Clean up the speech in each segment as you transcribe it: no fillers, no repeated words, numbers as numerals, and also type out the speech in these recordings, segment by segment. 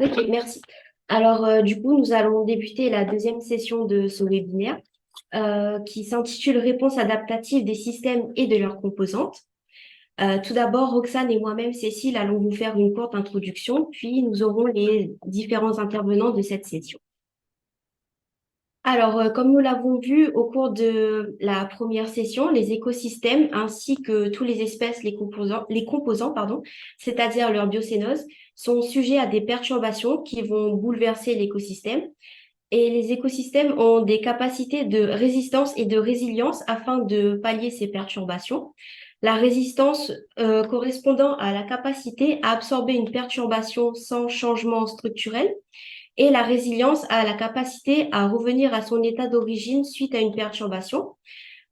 Ok, merci. Alors, du coup, nous allons débuter la deuxième session de ce webinaire qui s'intitule Réponse adaptative des systèmes et de leurs composantes. Tout d'abord, Roxane et moi-même, Cécile, allons vous faire une courte introduction, puis nous aurons les différents intervenants de cette session. Alors, comme nous l'avons vu au cours de la première session, les écosystèmes ainsi que tous les espèces, les composants, pardon, c'est-à-dire leur biocénose, sont sujets à des perturbations qui vont bouleverser l'écosystème. Et les écosystèmes ont des capacités de résistance et de résilience afin de pallier ces perturbations. La résistance correspondant à la capacité à absorber une perturbation sans changement structurel et la résilience a la capacité à revenir à son état d'origine suite à une perturbation.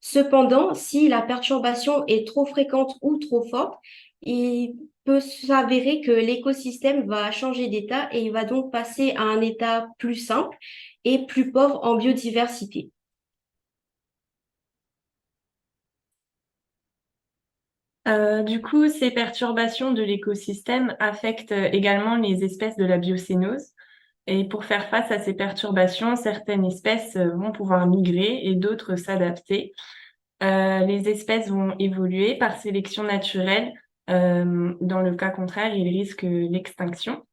Cependant, si la perturbation est trop fréquente ou trop forte, il peut s'avérer que l'écosystème va changer d'état et il va donc passer à un état plus simple et plus pauvre en biodiversité. Du coup, ces perturbations de l'écosystème affectent également les espèces de la biocénose. Et pour faire face à ces perturbations, certaines espèces vont pouvoir migrer et d'autres s'adapter. Les espèces vont évoluer par sélection naturelle. Dans le cas contraire, ils risquent l'extinction.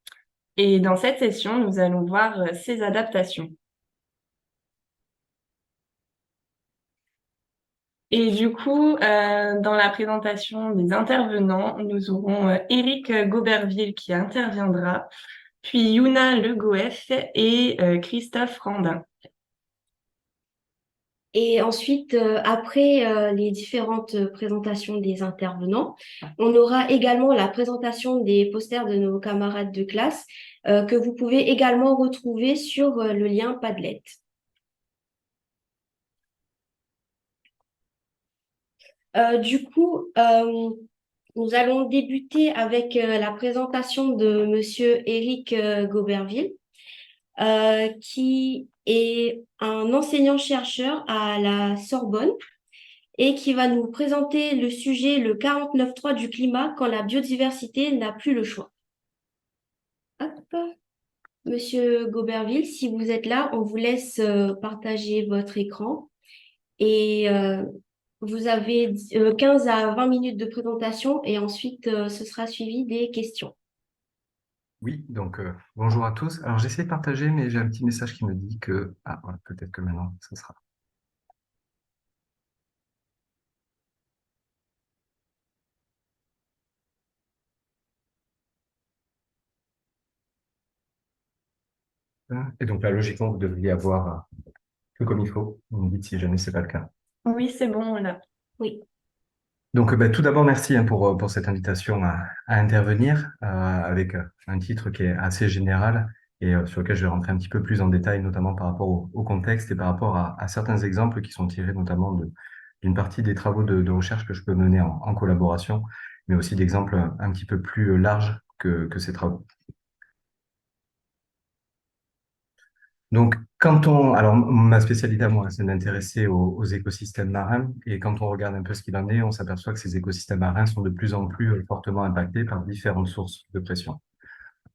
Et dans cette session, nous allons voir ces adaptations. Et du coup, dans la présentation des intervenants, nous aurons Éric Gauberville qui interviendra, puis Yuna Le Goff et Christophe Randin. Et ensuite, après les différentes présentations des intervenants, on aura également la présentation des posters de nos camarades de classe que vous pouvez également retrouver sur le lien Padlet. Du coup, nous allons débuter avec la présentation de Monsieur Éric Gauberville, qui est un enseignant-chercheur à la Sorbonne et qui va nous présenter le sujet le 49.3 du climat quand la biodiversité n'a plus le choix. Hop. Monsieur Gauberville, si vous êtes là, on vous laisse partager votre écran et vous avez 15 à 20 minutes de présentation et ensuite ce sera suivi des questions. Oui, donc bonjour à tous. Alors j'essaie de partager, mais j'ai un petit message qui me dit que... Ah, voilà, peut-être que maintenant, ça sera. Et donc là, logiquement, vous devriez avoir tout comme il faut. Vous me dites si jamais c'est pas le cas. Oui, c'est bon, là. Oui. Donc tout d'abord, merci pour cette invitation à intervenir avec un titre qui est assez général et sur lequel je vais rentrer un petit peu plus en détail, notamment par rapport au contexte et par rapport à certains exemples qui sont tirés notamment d'une partie des travaux de recherche que je peux mener en collaboration, mais aussi d'exemples un petit peu plus larges que ces travaux. Donc, alors ma spécialité à moi, c'est de m'intéresser aux écosystèmes marins. Et quand on regarde un peu ce qu'il en est, on s'aperçoit que ces écosystèmes marins sont de plus en plus fortement impactés par différentes sources de pression.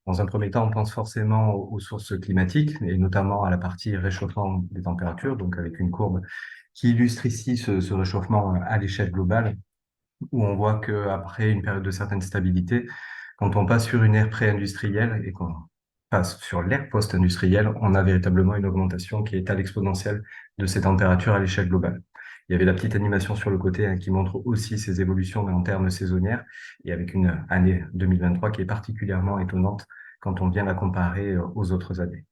Dans un premier temps, on pense forcément aux sources climatiques et notamment à la partie réchauffement des températures, donc avec une courbe qui illustre ici ce réchauffement à l'échelle globale, où on voit qu'après une période de certaine stabilité, quand on passe sur une ère pré-industrielle et qu'on passe sur l'ère post-industrielle, on a véritablement une augmentation qui est à l'exponentielle de ces températures à l'échelle globale. Il y avait la petite animation sur le côté qui montre aussi ces évolutions, mais en termes saisonnières, et avec une année 2023 qui est particulièrement étonnante quand on vient la comparer aux autres années.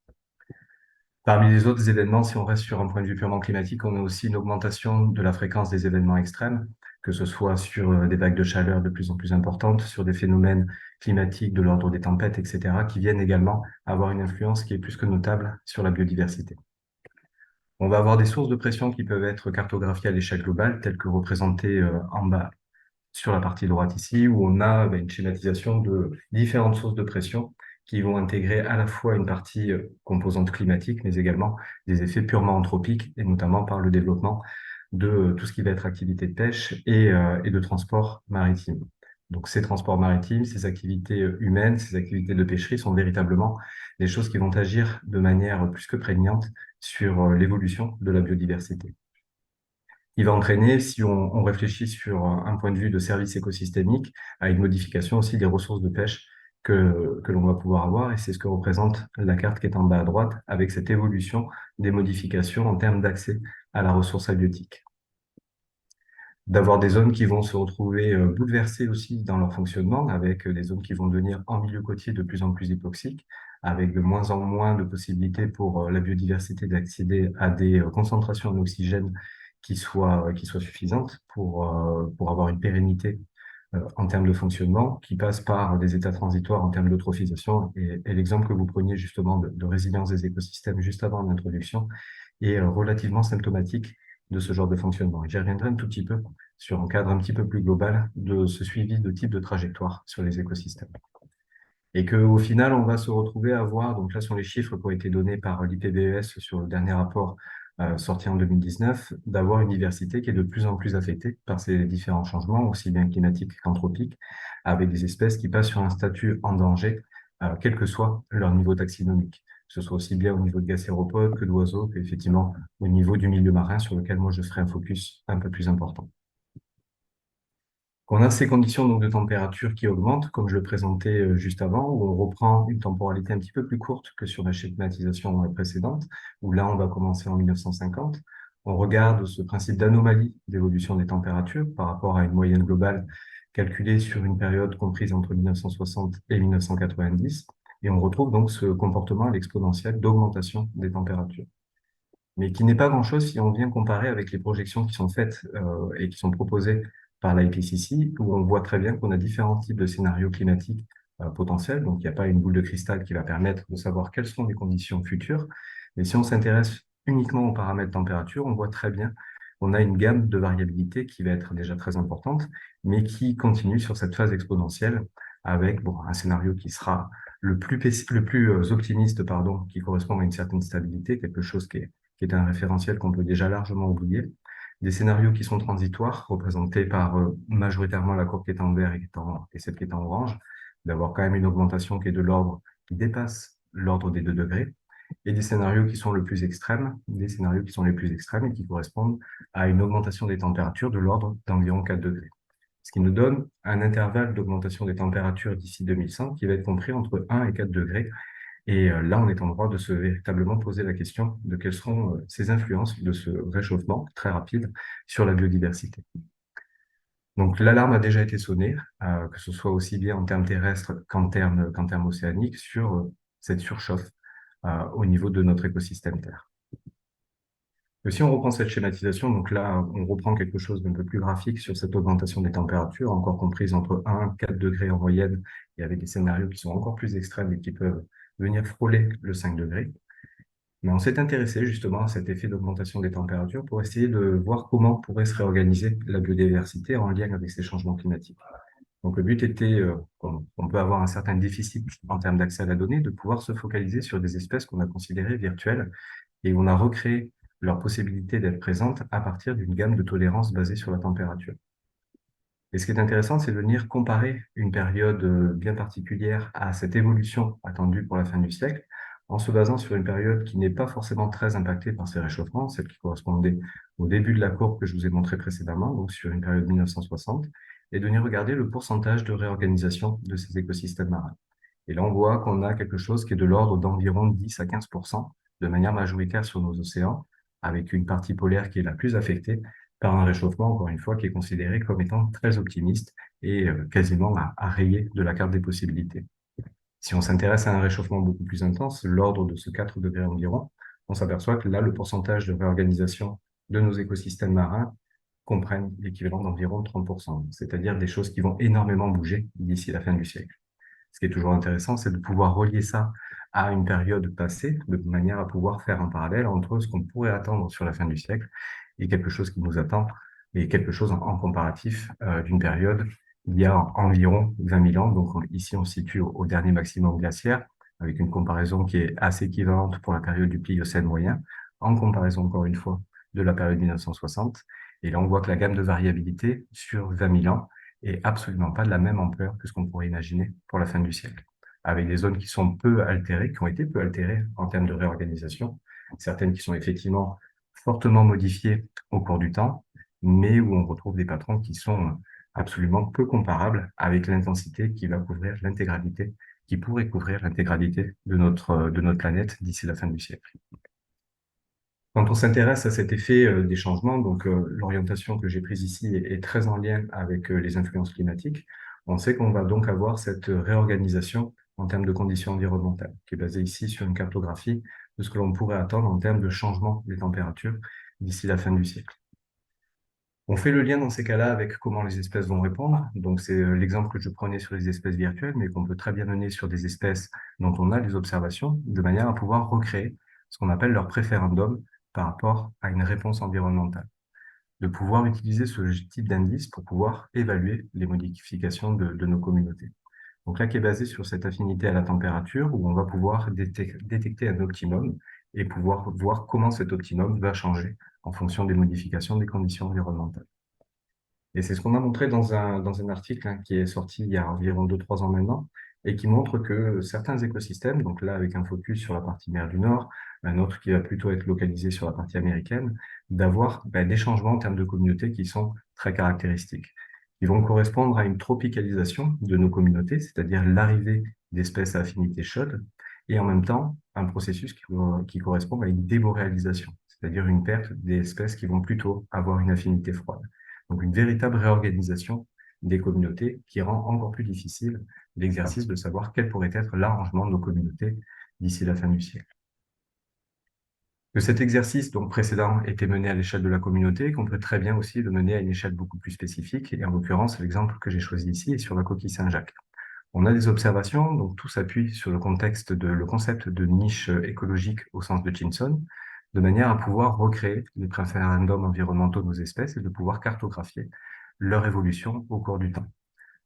Parmi les autres événements, si on reste sur un point de vue purement climatique, on a aussi une augmentation de la fréquence des événements extrêmes, que ce soit sur des vagues de chaleur de plus en plus importantes, sur des phénomènes climatiques de l'ordre des tempêtes, etc., qui viennent également avoir une influence qui est plus que notable sur la biodiversité. On va avoir des sources de pression qui peuvent être cartographiées à l'échelle globale, telles que représentées en bas sur la partie droite ici, où on a une schématisation de différentes sources de pression qui vont intégrer à la fois une partie composante climatique, mais également des effets purement anthropiques, et notamment par le développement de tout ce qui va être activité de pêche et de transport maritime. Donc ces transports maritimes, ces activités humaines, ces activités de pêcherie sont véritablement des choses qui vont agir de manière plus que prégnante sur l'évolution de la biodiversité. Il va entraîner, si on réfléchit sur un point de vue de service écosystémique, à une modification aussi des ressources de pêche que l'on va pouvoir avoir, et c'est ce que représente la carte qui est en bas à droite, avec cette évolution des modifications en termes d'accès à la ressource halieutique. D'avoir des zones qui vont se retrouver bouleversées aussi dans leur fonctionnement, avec des zones qui vont devenir en milieu côtier de plus en plus hypoxiques, avec de moins en moins de possibilités pour la biodiversité d'accéder à des concentrations en oxygène qui soient suffisantes pour avoir une pérennité en termes de fonctionnement, qui passe par des états transitoires en termes d'eutrophisation. Et l'exemple que vous preniez justement de résilience des écosystèmes juste avant l'introduction est relativement symptomatique de ce genre de fonctionnement. J'y reviendrai un tout petit peu sur un cadre un petit peu plus global de ce suivi de type de trajectoire sur les écosystèmes. Et qu'au final, on va se retrouver à avoir, donc là sont les chiffres qui ont été donnés par l'IPBES sur le dernier rapport sorti en 2019, d'avoir une diversité qui est de plus en plus affectée par ces différents changements, aussi bien climatiques qu'anthropiques, avec des espèces qui passent sur un statut en danger, quel que soit leur niveau taxinomique, que ce soit aussi bien au niveau de gacéropodes que d'oiseaux, qu'effectivement au niveau du milieu marin, sur lequel moi je ferai un focus un peu plus important. On a ces conditions donc de température qui augmentent, comme je le présentais juste avant, où on reprend une temporalité un petit peu plus courte que sur la schématisation précédente, où là on va commencer en 1950. On regarde ce principe d'anomalie d'évolution des températures par rapport à une moyenne globale calculée sur une période comprise entre 1960 et 1990, et on retrouve donc ce comportement à l'exponentielle d'augmentation des températures, mais qui n'est pas grand-chose si on vient comparer avec les projections qui sont faites et qui sont proposées par l'IPCC, où on voit très bien qu'on a différents types de scénarios climatiques potentiels. Donc, il n'y a pas une boule de cristal qui va permettre de savoir quelles sont les conditions futures. Mais si on s'intéresse uniquement aux paramètres température, on voit très bien qu'on a une gamme de variabilité qui va être déjà très importante, mais qui continue sur cette phase exponentielle avec un scénario qui sera le plus optimiste, qui correspond à une certaine stabilité, quelque chose qui est un référentiel qu'on peut déjà largement oublier. Des scénarios qui sont transitoires, représentés par majoritairement la courbe qui est en vert et celle qui est en orange, d'avoir quand même une augmentation qui est de l'ordre, qui dépasse l'ordre des 2 degrés, et des scénarios qui sont les plus extrêmes et qui correspondent à une augmentation des températures de l'ordre d'environ 4 degrés. Ce qui nous donne un intervalle d'augmentation des températures d'ici 2100 qui va être compris entre 1 et 4 degrés. Et là, on est en droit de se véritablement poser la question de quelles seront ces influences de ce réchauffement très rapide sur la biodiversité. Donc, l'alarme a déjà été sonnée, que ce soit aussi bien en termes terrestres qu'en termes océaniques, sur cette surchauffe au niveau de notre écosystème Terre. Et si on reprend cette schématisation, donc là, on reprend quelque chose d'un peu plus graphique sur cette augmentation des températures, encore comprise entre 1 et 4 degrés en moyenne, et avec des scénarios qui sont encore plus extrêmes et qui peuvent venir frôler le 5 degrés. Mais on s'est intéressé justement à cet effet d'augmentation des températures pour essayer de voir comment pourrait se réorganiser la biodiversité en lien avec ces changements climatiques. Donc le but était, on peut avoir un certain déficit en termes d'accès à la donnée, de pouvoir se focaliser sur des espèces qu'on a considérées virtuelles et on a recréé leur possibilité d'être présentes à partir d'une gamme de tolérance basée sur la température. Et ce qui est intéressant, c'est de venir comparer une période bien particulière à cette évolution attendue pour la fin du siècle, en se basant sur une période qui n'est pas forcément très impactée par ces réchauffements, celle qui correspondait au début de la courbe que je vous ai montré précédemment, donc sur une période 1960, et de venir regarder le pourcentage de réorganisation de ces écosystèmes marins. Et là, on voit qu'on a quelque chose qui est de l'ordre d'environ 10 à 15% de manière majoritaire sur nos océans, avec une partie polaire qui est la plus affectée par un réchauffement, encore une fois, qui est considéré comme étant très optimiste et quasiment à rayer de la carte des possibilités. Si on s'intéresse à un réchauffement beaucoup plus intense, l'ordre de ce 4 degrés environ, on s'aperçoit que là, le pourcentage de réorganisation de nos écosystèmes marins comprennent l'équivalent d'environ 30%, c'est-à-dire des choses qui vont énormément bouger d'ici la fin du siècle. Ce qui est toujours intéressant, c'est de pouvoir relier ça à une période passée, de manière à pouvoir faire un parallèle entre ce qu'on pourrait attendre sur la fin du siècle et quelque chose qui nous attend, et quelque chose en comparatif d'une période il y a environ 20 000 ans. Donc ici, on se situe au dernier maximum glaciaire, avec une comparaison qui est assez équivalente pour la période du Pliocène moyen, en comparaison, encore une fois, de la période 1960. Et là, on voit que la gamme de variabilité sur 20 000 ans et absolument pas de la même ampleur que ce qu'on pourrait imaginer pour la fin du siècle, avec des zones qui sont peu altérées, qui ont été peu altérées en termes de réorganisation, certaines qui sont effectivement fortement modifiées au cours du temps, mais où on retrouve des patrons qui sont absolument peu comparables avec l'intensité qui va couvrir l'intégralité, qui pourrait couvrir l'intégralité de notre planète d'ici la fin du siècle. Quand on s'intéresse à cet effet des changements, donc l'orientation que j'ai prise ici est très en lien avec les influences climatiques, on sait qu'on va donc avoir cette réorganisation en termes de conditions environnementales, qui est basée ici sur une cartographie de ce que l'on pourrait attendre en termes de changement des températures d'ici la fin du siècle. On fait le lien dans ces cas-là avec comment les espèces vont répondre. Donc, c'est l'exemple que je prenais sur les espèces virtuelles, mais qu'on peut très bien mener sur des espèces dont on a des observations, de manière à pouvoir recréer ce qu'on appelle leur préférendum par rapport à une réponse environnementale. De pouvoir utiliser ce type d'indice pour pouvoir évaluer les modifications de nos communautés. Donc là, qui est basé sur cette affinité à la température, où on va pouvoir détecter un optimum et pouvoir voir comment cet optimum va changer en fonction des modifications des conditions environnementales. Et c'est ce qu'on a montré dans un article qui est sorti il y a environ 2-3 ans maintenant, et qui montre que certains écosystèmes, donc là avec un focus sur la partie mer du Nord, un autre qui va plutôt être localisé sur la partie américaine, d'avoir des changements en termes de communautés qui sont très caractéristiques, qui vont correspondre à une tropicalisation de nos communautés, c'est-à-dire l'arrivée d'espèces à affinité chaude, et en même temps un processus qui correspond à une déboréalisation, c'est-à-dire une perte des espèces qui vont plutôt avoir une affinité froide. Donc une véritable réorganisation des communautés qui rend encore plus difficile l'exercice de savoir quel pourrait être l'arrangement de nos communautés d'ici la fin du siècle. Que cet exercice donc précédent était mené à l'échelle de la communauté, qu'on peut très bien aussi le mener à une échelle beaucoup plus spécifique, et en l'occurrence l'exemple que j'ai choisi ici est sur la coquille Saint-Jacques. On a des observations, donc tout s'appuie sur le concept de niche écologique au sens de Chinson, de manière à pouvoir recréer les préférendums environnementaux de nos espèces et de pouvoir cartographier leur évolution au cours du temps.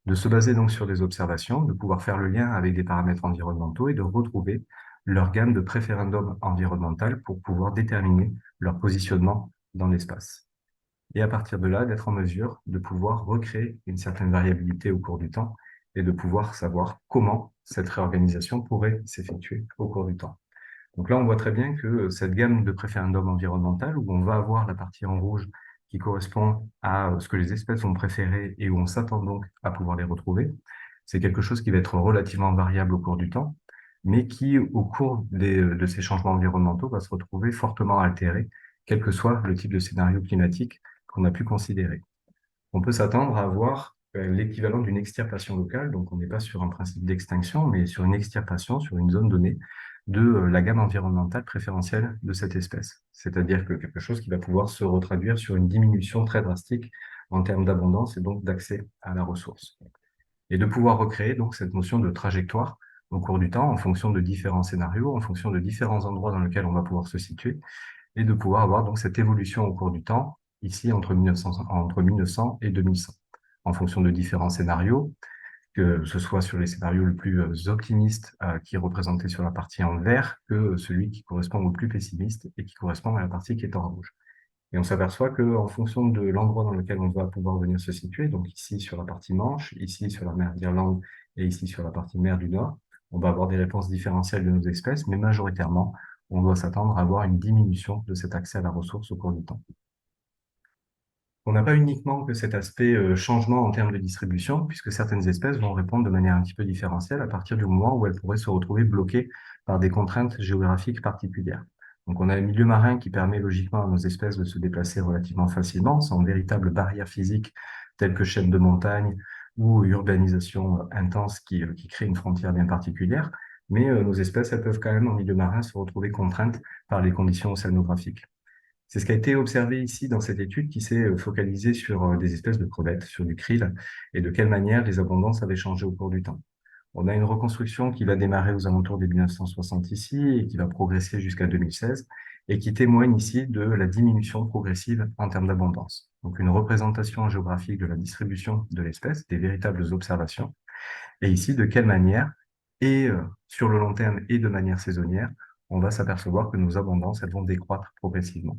De se baser donc sur des observations, de pouvoir faire le lien avec des paramètres environnementaux et de retrouver leur gamme de préférendum environnemental pour pouvoir déterminer leur positionnement dans l'espace. Et à partir de là, d'être en mesure de pouvoir recréer une certaine variabilité au cours du temps et de pouvoir savoir comment cette réorganisation pourrait s'effectuer au cours du temps. Donc là, on voit très bien que cette gamme de préférendum environnemental, où on va avoir la partie en rouge qui correspond à ce que les espèces ont préféré et où on s'attend donc à pouvoir les retrouver, c'est quelque chose qui va être relativement variable au cours du temps, mais qui, au cours de ces changements environnementaux, va se retrouver fortement altéré, quel que soit le type de scénario climatique qu'on a pu considérer. On peut s'attendre à avoir l'équivalent d'une extirpation locale, donc on n'est pas sur un principe d'extinction, mais sur une extirpation sur une zone donnée de la gamme environnementale préférentielle de cette espèce. C'est-à-dire que quelque chose qui va pouvoir se retraduire sur une diminution très drastique en termes d'abondance et donc d'accès à la ressource. Et de pouvoir recréer donc cette notion de trajectoire au cours du temps en fonction de différents scénarios, en fonction de différents endroits dans lesquels on va pouvoir se situer, et de pouvoir avoir donc cette évolution au cours du temps, ici entre 1900 et 2100, en fonction de différents scénarios, que ce soit sur les scénarios le plus optimistes qui est représenté sur la partie en vert, que celui qui correspond au plus pessimiste et qui correspond à la partie qui est en rouge. Et on s'aperçoit qu'en fonction de l'endroit dans lequel on va pouvoir venir se situer, donc ici sur la partie Manche, ici sur la mer d'Irlande et ici sur la partie mer du Nord, on va avoir des réponses différentielles de nos espèces, mais majoritairement, on doit s'attendre à avoir une diminution de cet accès à la ressource au cours du temps. On n'a pas uniquement que cet aspect changement en termes de distribution, puisque certaines espèces vont répondre de manière un petit peu différentielle à partir du moment où elles pourraient se retrouver bloquées par des contraintes géographiques particulières. Donc on a un milieu marin qui permet logiquement à nos espèces de se déplacer relativement facilement, sans véritable barrière physique telle que chaîne de montagne ou urbanisation intense qui crée une frontière bien particulière. Mais nos espèces, elles peuvent quand même en milieu marin se retrouver contraintes par les conditions océanographiques. C'est ce qui a été observé ici dans cette étude qui s'est focalisée sur des espèces de crevettes, sur du krill, et de quelle manière les abondances avaient changé au cours du temps. On a une reconstruction qui va démarrer aux alentours des 1960 ici et qui va progresser jusqu'à 2016 et qui témoigne ici de la diminution progressive en termes d'abondance. Donc une représentation géographique de la distribution de l'espèce, des véritables observations, et ici de quelle manière, et sur le long terme et de manière saisonnière, on va s'apercevoir que nos abondances elles vont décroître progressivement.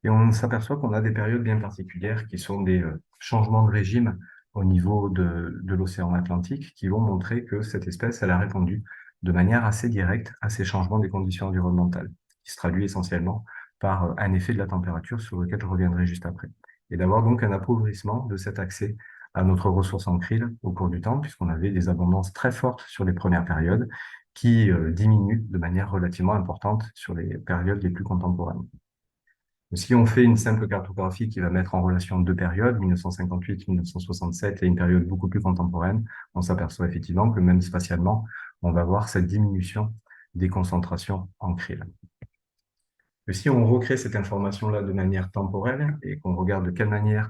Et on s'aperçoit qu'on a des périodes bien particulières qui sont des changements de régime au niveau de l'océan Atlantique qui vont montrer que cette espèce, elle a répondu de manière assez directe à ces changements des conditions environnementales, qui se traduit essentiellement par un effet de la température sur lequel je reviendrai juste après. Et d'avoir donc un appauvrissement de cet accès à notre ressource en krill au cours du temps, puisqu'on avait des abondances très fortes sur les premières périodes qui diminuent de manière relativement importante sur les périodes les plus contemporaines. Si on fait une simple cartographie qui va mettre en relation deux périodes, 1958-1967 et une période beaucoup plus contemporaine, on s'aperçoit effectivement que même spatialement, on va voir cette diminution des concentrations en krill. Et si on recrée cette information-là de manière temporelle et qu'on regarde de quelle manière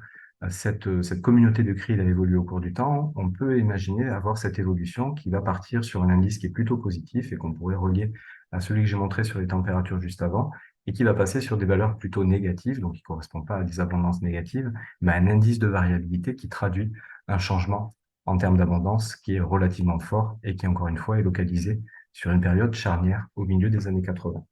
cette communauté de krill a évolué au cours du temps, on peut imaginer avoir cette évolution qui va partir sur un indice qui est plutôt positif et qu'on pourrait relier à celui que j'ai montré sur les températures juste avant, et qui va passer sur des valeurs plutôt négatives, donc qui ne correspondent pas à des abondances négatives, mais à un indice de variabilité qui traduit un changement en termes d'abondance qui est relativement fort et qui, encore une fois, est localisé sur une période charnière au milieu des années 80.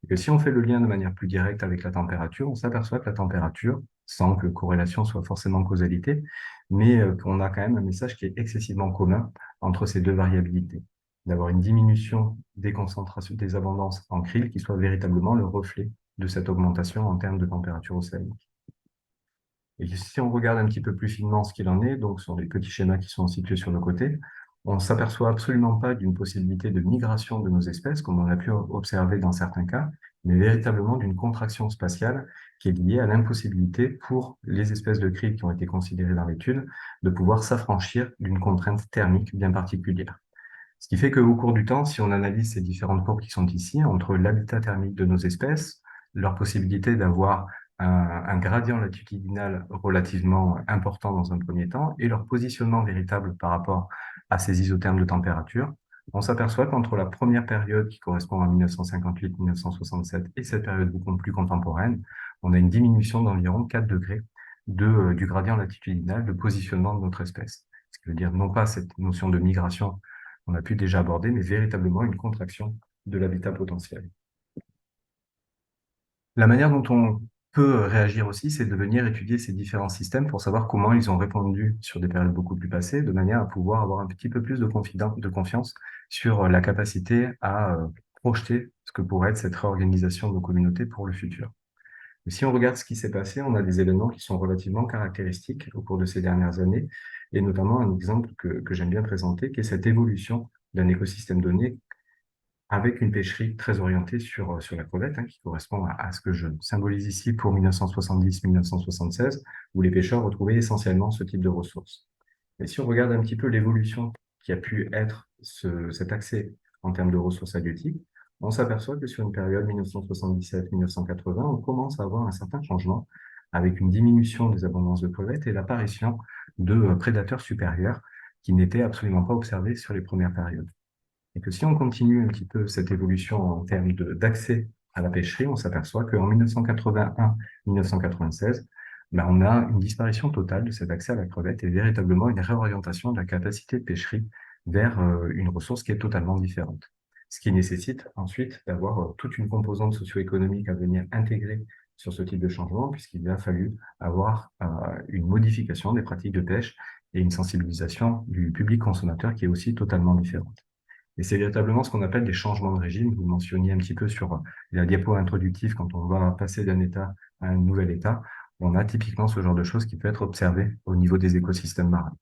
Et que si on fait le lien de manière plus directe avec la température, on s'aperçoit que la température, sans que corrélation soit forcément causalité, mais qu'on a quand même un message qui est excessivement commun entre ces deux variabilités, d'avoir une diminution des concentrations, des abondances en krill qui soit véritablement le reflet de cette augmentation en termes de température océanique. Et si on regarde un petit peu plus finement ce qu'il en est, donc sur les petits schémas qui sont situés sur le côté, on ne s'aperçoit absolument pas d'une possibilité de migration de nos espèces, comme on a pu observer dans certains cas, mais véritablement d'une contraction spatiale qui est liée à l'impossibilité pour les espèces de krill qui ont été considérées dans l'étude de pouvoir s'affranchir d'une contrainte thermique bien particulière. Ce qui fait qu'au cours du temps, si on analyse ces différentes courbes qui sont ici, entre l'habitat thermique de nos espèces, leur possibilité d'avoir un gradient latitudinal relativement important dans un premier temps, et leur positionnement véritable par rapport à ces isothermes de température, on s'aperçoit qu'entre la première période qui correspond à 1958-1967 et cette période beaucoup plus contemporaine, on a une diminution d'environ 4 degrés du gradient latitudinal de positionnement de notre espèce. Ce qui veut dire non pas cette notion de migration qu'on a pu déjà aborder, mais véritablement une contraction de l'habitat potentiel. La manière dont on peut réagir aussi, c'est de venir étudier ces différents systèmes pour savoir comment ils ont répondu sur des périodes beaucoup plus passées, de manière à pouvoir avoir un petit peu plus de confiance sur la capacité à projeter ce que pourrait être cette réorganisation de nos communautés pour le futur. Et si on regarde ce qui s'est passé, on a des événements qui sont relativement caractéristiques au cours de ces dernières années, et notamment un exemple que j'aime bien présenter, qui est cette évolution d'un écosystème donné avec une pêcherie très orientée sur la crevette, qui correspond à ce que je symbolise ici pour 1970-1976, où les pêcheurs retrouvaient essentiellement ce type de ressources. Et si on regarde un petit peu l'évolution qui a pu être cet accès en termes de ressources halieutiques, on s'aperçoit que sur une période 1977-1980, on commence à avoir un certain changement avec une diminution des abondances de crevettes et l'apparition de prédateurs supérieurs qui n'étaient absolument pas observés sur les premières périodes. Et que si on continue un petit peu cette évolution en termes d'accès à la pêcherie, on s'aperçoit qu'en 1981-1996, on a une disparition totale de cet accès à la crevette et véritablement une réorientation de la capacité de pêcherie vers une ressource qui est totalement différente. Ce qui nécessite ensuite d'avoir toute une composante socio-économique à venir intégrer sur ce type de changement, puisqu'il a fallu avoir une modification des pratiques de pêche et une sensibilisation du public consommateur qui est aussi totalement différente. Et c'est véritablement ce qu'on appelle des changements de régime. Vous mentionniez un petit peu sur la diapo introductive, quand on va passer d'un état à un nouvel état, on a typiquement ce genre de choses qui peut être observé au niveau des écosystèmes marins.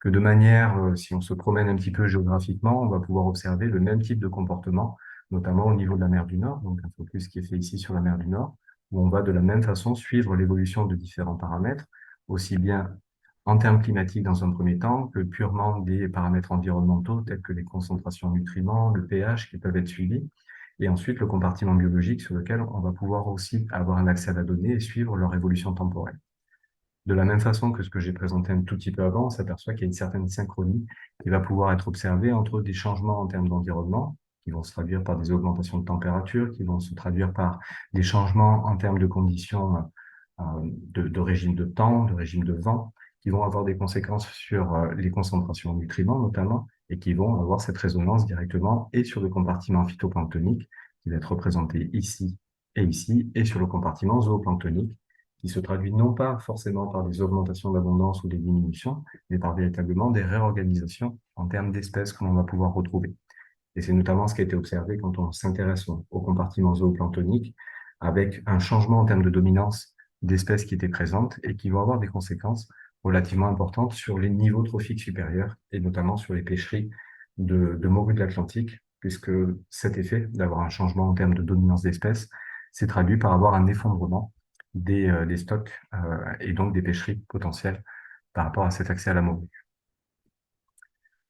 Que de manière, si on se promène un petit peu géographiquement, on va pouvoir observer le même type de comportement, notamment au niveau de la mer du Nord, donc un focus qui est fait ici sur la mer du Nord, où on va de la même façon suivre l'évolution de différents paramètres, aussi bien en termes climatiques dans un premier temps, que purement des paramètres environnementaux tels que les concentrations en nutriments, le pH qui peuvent être suivis, et ensuite le compartiment biologique sur lequel on va pouvoir aussi avoir un accès à la donnée et suivre leur évolution temporelle. De la même façon que ce que j'ai présenté un tout petit peu avant, on s'aperçoit qu'il y a une certaine synchronie qui va pouvoir être observée entre des changements en termes d'environnement, qui vont se traduire par des augmentations de température, qui vont se traduire par des changements en termes de conditions de régime de temps, de régime de vent, qui vont avoir des conséquences sur les concentrations en nutriments notamment, et qui vont avoir cette résonance directement et sur le compartiment phytoplanctonique, qui va être représenté ici, et sur le compartiment zooplanctonique, qui se traduit non pas forcément par des augmentations d'abondance ou des diminutions, mais par véritablement des réorganisations en termes d'espèces que l'on va pouvoir retrouver. Et c'est notamment ce qui a été observé quand on s'intéresse aux compartiments zooplanctoniques, avec un changement en termes de dominance d'espèces qui étaient présentes et qui vont avoir des conséquences relativement importantes sur les niveaux trophiques supérieurs et notamment sur les pêcheries de morues de l'Atlantique, puisque cet effet d'avoir un changement en termes de dominance d'espèces s'est traduit par avoir un effondrement des stocks et donc des pêcheries potentielles par rapport à cet accès à la morue.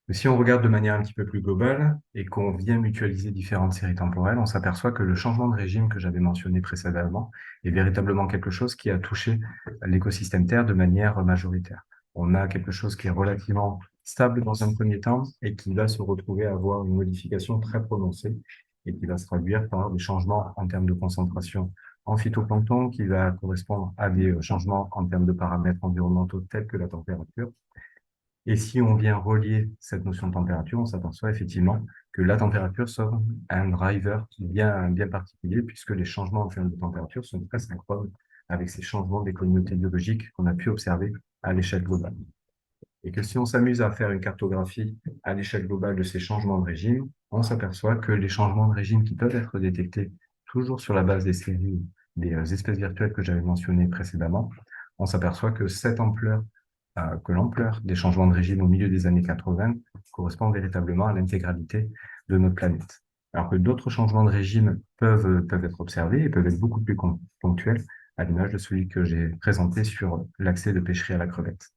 Si on regarde de manière un petit peu plus globale et qu'on vient mutualiser différentes séries temporelles, on s'aperçoit que le changement de régime que j'avais mentionné précédemment est véritablement quelque chose qui a touché l'écosystème Terre de manière majoritaire. On a quelque chose qui est relativement stable dans un premier temps et qui va se retrouver à avoir une modification très prononcée et qui va se traduire par des changements en termes de concentration en phytoplancton, qui va correspondre à des changements en termes de paramètres environnementaux tels que la température. Et si on vient relier cette notion de température, on s'aperçoit effectivement que la température sera un driver bien particulier, puisque les changements en termes de température sont très synchrones avec ces changements des communautés biologiques qu'on a pu observer à l'échelle globale. Et que si on s'amuse à faire une cartographie à l'échelle globale de ces changements de régime, on s'aperçoit que les changements de régime qui peuvent être détectés toujours sur la base des séries des espèces virtuelles que j'avais mentionnées précédemment, on s'aperçoit que l'ampleur des changements de régime au milieu des années 80 correspond véritablement à l'intégralité de notre planète. Alors que d'autres changements de régime peuvent être observés et peuvent être beaucoup plus ponctuels, à l'image de celui que j'ai présenté sur l'accès de pêcherie à la crevette.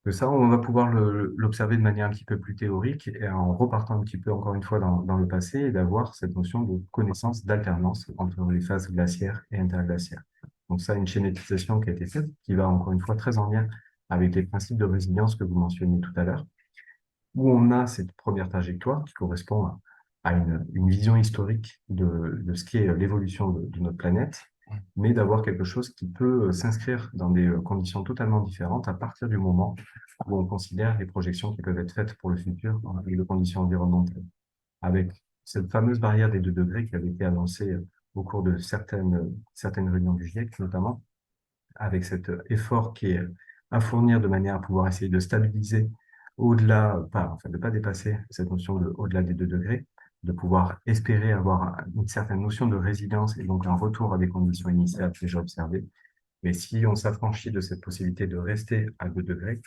Que ça, on va pouvoir l'observer de manière un petit peu plus théorique et en repartant un petit peu encore une fois dans le passé et d'avoir cette notion de connaissance d'alternance entre les phases glaciaires et interglaciaires. Donc ça, une schématisation qui a été faite, qui va encore une fois très en lien avec les principes de résilience que vous mentionniez tout à l'heure, où on a cette première trajectoire qui correspond à une vision historique de ce qui est l'évolution de notre planète, mais d'avoir quelque chose qui peut s'inscrire dans des conditions totalement différentes à partir du moment où on considère les projections qui peuvent être faites pour le futur en termes de conditions environnementales. Avec cette fameuse barrière des 2 degrés qui avait été annoncée au cours de certaines réunions du GIEC, notamment, avec cet effort qui est à fournir de manière à pouvoir essayer de stabiliser au-delà, enfin de ne pas dépasser cette notion de au-delà des 2 degrés, de pouvoir espérer avoir une certaine notion de résilience et donc un retour à des conditions initiales déjà observées. Mais si on s'affranchit de cette possibilité de rester à 2 degrés,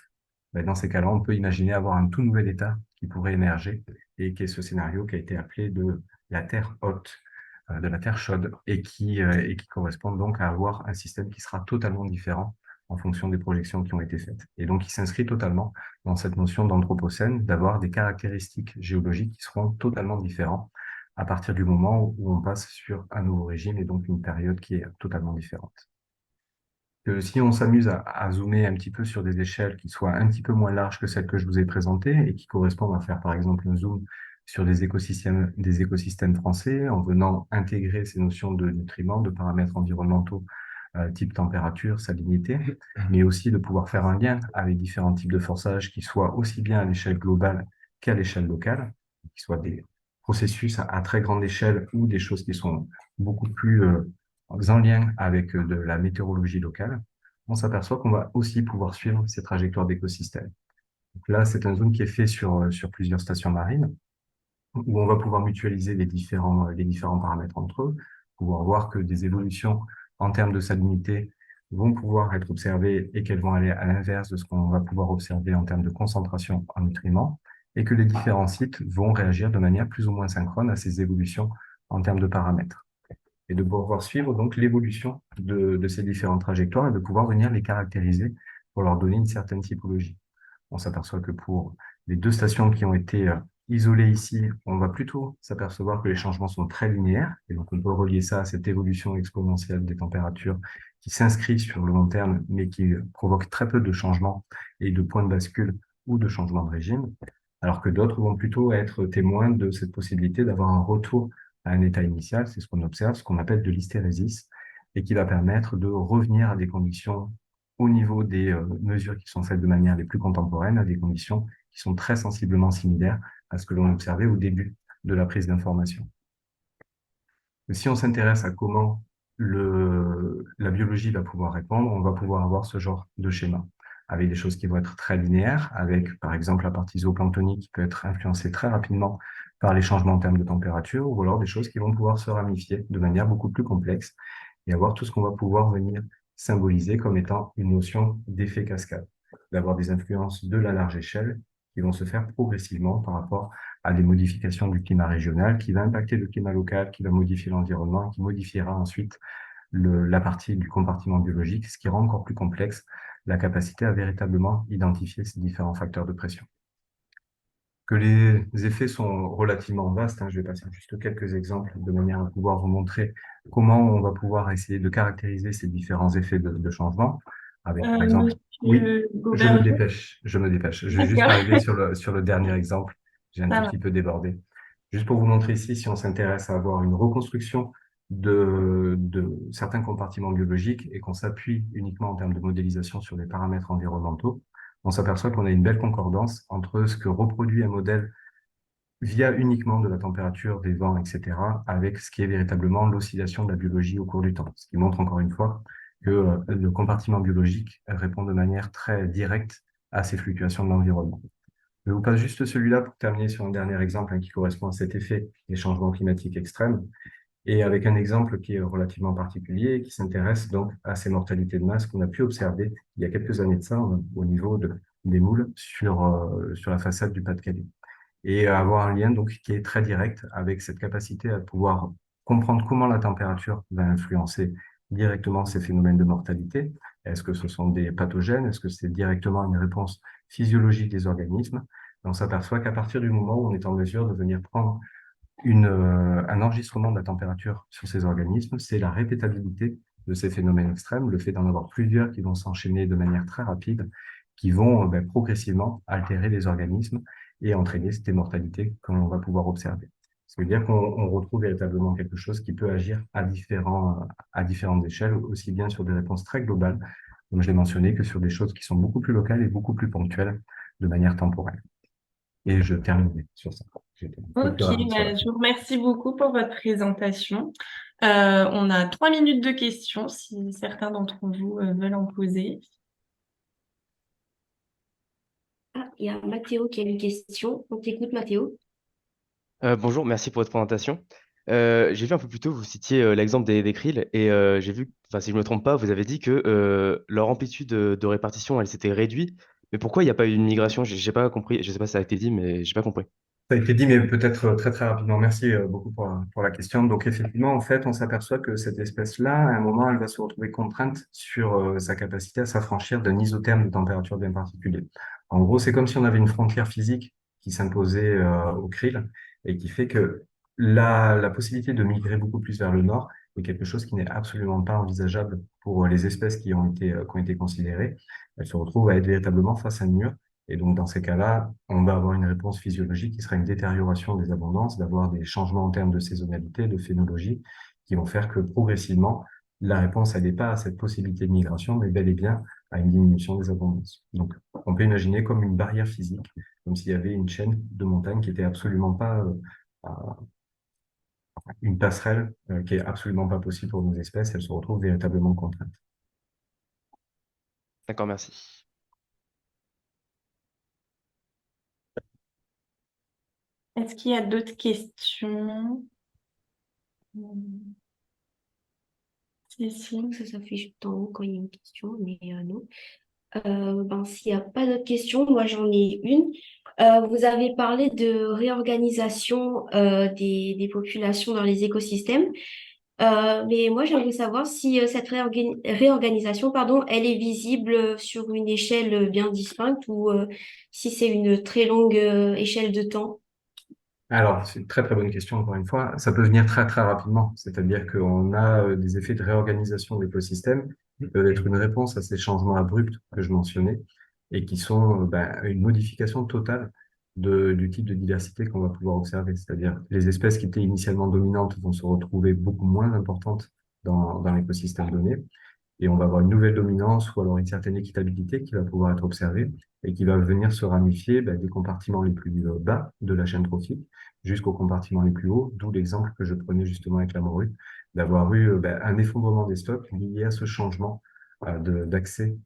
ben dans ces cas-là, on peut imaginer avoir un tout nouvel état qui pourrait émerger et qui est ce scénario qui a été appelé de la Terre haute, de la Terre chaude et qui correspond donc à avoir un système qui sera totalement différent en fonction des projections qui ont été faites. Et donc, il s'inscrit totalement dans cette notion d'anthropocène, d'avoir des caractéristiques géologiques qui seront totalement différentes à partir du moment où on passe sur un nouveau régime et donc une période qui est totalement différente. Que si on s'amuse à zoomer un petit peu sur des échelles qui soient un petit peu moins larges que celles que je vous ai présentées et qui correspondent à faire par exemple un zoom sur des écosystèmes français en venant intégrer ces notions de nutriments, de paramètres environnementaux type température, salinité, mais aussi de pouvoir faire un lien avec différents types de forçages qui soient aussi bien à l'échelle globale qu'à l'échelle locale, qui soient des processus à très grande échelle ou des choses qui sont beaucoup plus en lien avec de la météorologie locale, on s'aperçoit qu'on va aussi pouvoir suivre ces trajectoires d'écosystèmes. Donc là, c'est un zoom qui est fait sur plusieurs stations marines, où on va pouvoir mutualiser les différents paramètres entre eux, pouvoir voir que des évolutions en termes de salinité vont pouvoir être observées et qu'elles vont aller à l'inverse de ce qu'on va pouvoir observer en termes de concentration en nutriments, et que les différents sites vont réagir de manière plus ou moins synchrone à ces évolutions en termes de paramètres. Et de pouvoir suivre donc l'évolution de ces différentes trajectoires et de pouvoir venir les caractériser pour leur donner une certaine typologie. On s'aperçoit que pour les 2 stations qui ont été isolées ici, on va plutôt s'apercevoir que les changements sont très linéaires, et donc on peut relier ça à cette évolution exponentielle des températures qui s'inscrit sur le long terme, mais qui provoque très peu de changements et de points de bascule ou de changements de régime, alors que d'autres vont plutôt être témoins de cette possibilité d'avoir un retour à un état initial, c'est ce qu'on observe, ce qu'on appelle de l'hystérésis, et qui va permettre de revenir à des conditions au niveau des mesures qui sont faites de manière les plus contemporaines, à des conditions qui sont très sensiblement similaires à ce que l'on observait au début de la prise d'information. Si on s'intéresse à comment la biologie va pouvoir répondre, on va pouvoir avoir ce genre de schéma, avec des choses qui vont être très linéaires, avec par exemple la partie zooplanctonique qui peut être influencée très rapidement par les changements en termes de température, ou alors des choses qui vont pouvoir se ramifier de manière beaucoup plus complexe et avoir tout ce qu'on va pouvoir venir symboliser comme étant une notion d'effet cascade, d'avoir des influences de la large échelle qui vont se faire progressivement par rapport à des modifications du climat régional, qui va impacter le climat local, qui va modifier l'environnement, qui modifiera ensuite la partie du compartiment biologique, ce qui rend encore plus complexe la capacité à véritablement identifier ces différents facteurs de pression. Que les effets sont relativement vastes, hein, je vais passer juste quelques exemples de manière à pouvoir vous montrer comment on va pouvoir essayer de caractériser ces différents effets de changement. Avec, par exemple, oui, Monsieur Gauberger. je me dépêche. Je vais juste D'accord, arriver sur le dernier exemple. J'ai un ça tout va. petit peu débordé. Juste pour vous montrer ici, si on s'intéresse à avoir une reconstruction de certains compartiments biologiques et qu'on s'appuie uniquement en termes de modélisation sur les paramètres environnementaux, on s'aperçoit qu'on a une belle concordance entre ce que reproduit un modèle via uniquement de la température, des vents, etc., avec ce qui est véritablement l'oscillation de la biologie au cours du temps. Ce qui montre encore une fois que le compartiment biologique répond de manière très directe à ces fluctuations de l'environnement. Je vous passe juste celui-là pour terminer sur un dernier exemple, hein, qui correspond à cet effet des changements climatiques extrêmes, et avec un exemple qui est relativement particulier et qui s'intéresse donc à ces mortalités de masse qu'on a pu observer il y a quelques années de ça au niveau des moules sur la façade du Pas-de-Calais. Et avoir un lien donc qui est très direct avec cette capacité à pouvoir comprendre comment la température va influencer directement ces phénomènes de mortalité. Est-ce que ce sont des pathogènes? Est-ce que c'est directement une réponse physiologique des organismes? On s'aperçoit qu'à partir du moment où on est en mesure de venir prendre un enregistrement de la température sur ces organismes, c'est la répétabilité de ces phénomènes extrêmes, le fait d'en avoir plusieurs qui vont s'enchaîner de manière très rapide, qui vont progressivement altérer les organismes et entraîner cette immortalité qu'on va pouvoir observer. Ça veut dire qu'on retrouve véritablement quelque chose qui peut agir à différentes échelles, aussi bien sur des réponses très globales, comme je l'ai mentionné, que sur des choses qui sont beaucoup plus locales et beaucoup plus ponctuelles de manière temporelle. Et je termine sur ça. J'étais un peu plus Ok, rapide sur la bah, fin. je vous remercie beaucoup pour votre présentation. On a 3 minutes de questions si certains d'entre vous veulent en poser. Ah, il y a Mathéo qui a une question. On t'écoute, Mathéo. Bonjour, merci pour votre présentation. J'ai vu un peu plus tôt, vous citiez l'exemple des krill et j'ai vu, enfin si je ne me trompe pas, vous avez dit que leur amplitude de répartition, elle s'était réduite. Mais pourquoi il n'y a pas eu une migration? J'ai pas compris, je ne sais pas si ça a été dit, mais j'ai pas compris. Ça a été dit, mais peut-être très très rapidement. Merci beaucoup pour la question. Donc effectivement, en fait, on s'aperçoit que cette espèce-là, à un moment, elle va se retrouver contrainte sur sa capacité à s'affranchir d'un isotherme de température bien particulier. En gros, c'est comme si on avait une frontière physique qui s'imposait au krill et qui fait que la possibilité de migrer beaucoup plus vers le nord est quelque chose qui n'est absolument pas envisageable pour les espèces qui ont été considérées. Elles se retrouvent à être véritablement face à un mur. Et donc, dans ces cas-là, on va avoir une réponse physiologique qui sera une détérioration des abondances, d'avoir des changements en termes de saisonnalité, de phénologie, qui vont faire que progressivement, la réponse, elle n'est pas à cette possibilité de migration, mais bel et bien à une diminution des abondances. Donc, on peut imaginer comme une barrière physique, comme s'il y avait une chaîne de montagnes qui était absolument pas, une passerelle qui est absolument pas possible pour nos espèces, elles se retrouvent véritablement contraintes. D'accord, merci. Est-ce qu'il y a d'autres questions? Si. Ça s'affiche en haut quand il y a une question, mais non. Ben, s'il n'y a pas d'autres questions, moi j'en ai une. Vous avez parlé de réorganisation des populations dans les écosystèmes. Mais moi, j'aimerais savoir si cette réorganisation, pardon, elle est visible sur une échelle bien distincte ou si c'est une très longue échelle de temps. Alors, c'est une très très bonne question, encore une fois. Ça peut venir très très rapidement, c'est-à-dire qu'on a des effets de réorganisation de l'écosystème qui peuvent être une réponse à ces changements abrupts que je mentionnais et qui sont une modification totale du type de diversité qu'on va pouvoir observer. C'est-à-dire les espèces qui étaient initialement dominantes vont se retrouver beaucoup moins importantes dans l'écosystème donné et on va avoir une nouvelle dominance ou alors une certaine équitabilité qui va pouvoir être observée. et qui va venir se ramifier des compartiments les plus bas de la chaîne trophique jusqu'aux compartiments les plus hauts, d'où l'exemple que je prenais justement avec la morue, d'avoir eu un effondrement des stocks lié à ce changement d'accès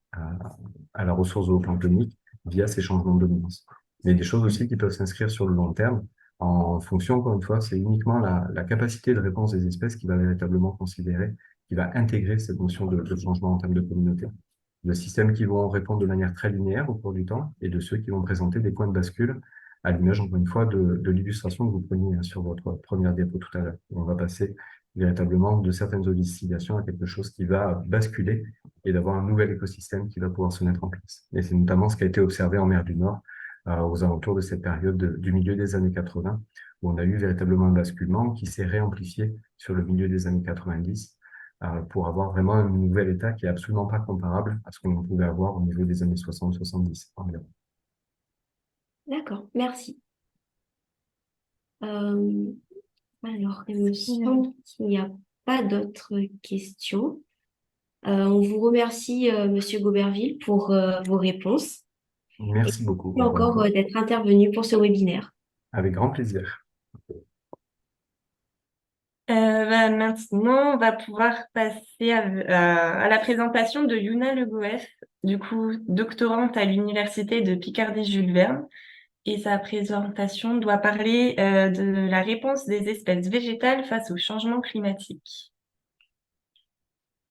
à la ressource zooplanctonique via ces changements de dominance. Mais des choses aussi qui peuvent s'inscrire sur le long terme en fonction, encore une fois, c'est uniquement la capacité de réponse des espèces qui va véritablement considérer, qui va intégrer cette notion de changement en termes de communauté. De systèmes qui vont répondre de manière très linéaire au cours du temps et de ceux qui vont présenter des points de bascule, à l'image, encore une fois, de l'illustration que vous preniez sur votre première diapo tout à l'heure. On va passer véritablement de certaines oxydations à quelque chose qui va basculer et d'avoir un nouvel écosystème qui va pouvoir se mettre en place. Et c'est notamment ce qui a été observé en mer du Nord aux alentours de cette période du milieu des années 80, où on a eu véritablement un basculement qui s'est réamplifié sur le milieu des années 90 pour avoir vraiment un nouvel état qui est absolument pas comparable à ce qu'on pouvait avoir au niveau des années 60-70 environ. D'accord, merci. Alors, il me semble qu'il n'y a pas d'autres questions. On vous remercie, Monsieur Gauberville, pour vos réponses Merci beaucoup. et encore d'être intervenu pour ce webinaire. Avec grand plaisir. Maintenant, on va pouvoir passer à la présentation de Yuna Le Goef, du coup doctorante à l'Université de Picardie-Jules Verne. Et sa présentation doit parler de la réponse des espèces végétales face au changement climatique.